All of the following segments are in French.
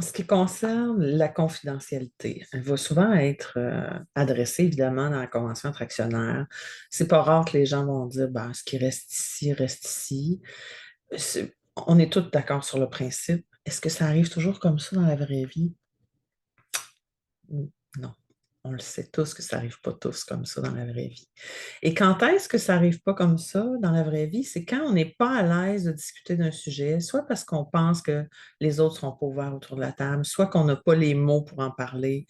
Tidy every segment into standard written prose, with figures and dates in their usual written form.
ce qui concerne la confidentialité, elle va souvent être adressée évidemment dans la convention entre actionnaires. C'est pas rare que les gens vont dire ben, ce qui reste ici, reste ici. On est tous d'accord sur le principe. Est-ce que ça arrive toujours comme ça dans la vraie vie? Non. On le sait tous que ça n'arrive pas tous comme ça dans la vraie vie. Et quand est-ce que ça n'arrive pas comme ça dans la vraie vie? C'est quand on n'est pas à l'aise de discuter d'un sujet, soit parce qu'on pense que les autres ne seront pas ouverts autour de la table, soit qu'on n'a pas les mots pour en parler,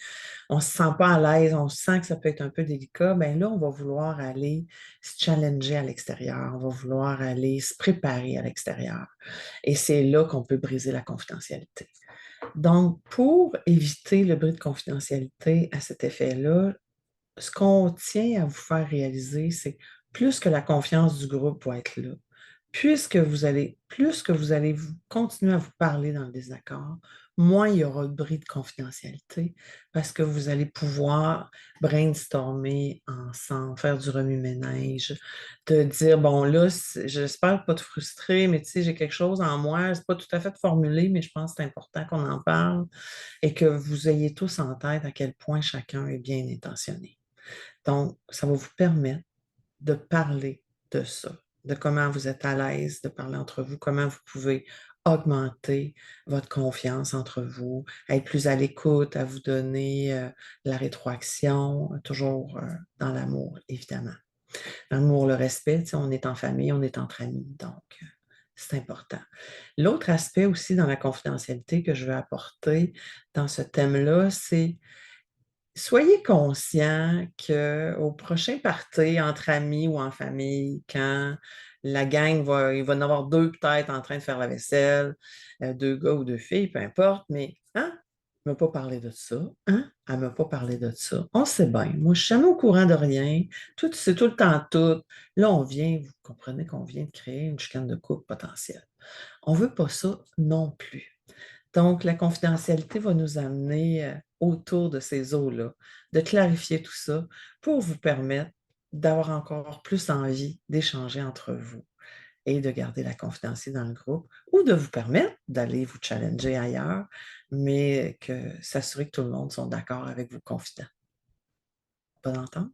on ne se sent pas à l'aise, on sent que ça peut être un peu délicat, bien là, on va vouloir aller se challenger à l'extérieur, on va vouloir aller se préparer à l'extérieur. Et c'est là qu'on peut briser la confidentialité. Donc, pour éviter le bris de confidentialité à cet effet-là, ce qu'on tient à vous faire réaliser, c'est plus que la confiance du groupe va être là, plus que vous allez continuer à vous parler dans le désaccord, moins il y aura de bris de confidentialité parce que vous allez pouvoir brainstormer ensemble, faire du remue-ménage, de dire, bon là, j'espère pas te frustrer, mais tu sais, j'ai quelque chose en moi, c'est pas tout à fait formulé, mais je pense que c'est important qu'on en parle et que vous ayez tous en tête à quel point chacun est bien intentionné. Donc, ça va vous permettre de parler de ça, de comment vous êtes à l'aise de parler entre vous, comment vous pouvez augmenter votre confiance entre vous, être plus à l'écoute, à vous donner la rétroaction, toujours dans l'amour, évidemment. L'amour, le respect, tu sais, on est en famille, on est entre amis, donc c'est important. L'autre aspect aussi dans la confidentialité que je veux apporter dans ce thème-là, c'est soyez conscient qu'au prochain party entre amis ou en famille, quand la gang il va y en avoir deux peut-être en train de faire la vaisselle, deux gars ou deux filles, peu importe, mais hein, elle m'a pas parlé de ça, hein, elle m'a pas parlé de ça. On sait bien, moi je suis jamais au courant de rien, tout c'est tout le temps tout. Là, vous comprenez qu'on vient de créer une chicane de couple potentielle. On veut pas ça non plus. Donc, la confidentialité va nous amener autour de ces eaux-là, de clarifier tout ça pour vous permettre d'avoir encore plus envie d'échanger entre vous et de garder la confidentialité dans le groupe ou de vous permettre d'aller vous challenger ailleurs, mais que s'assurer que tout le monde soit d'accord avec vos confidents. Bonne entente?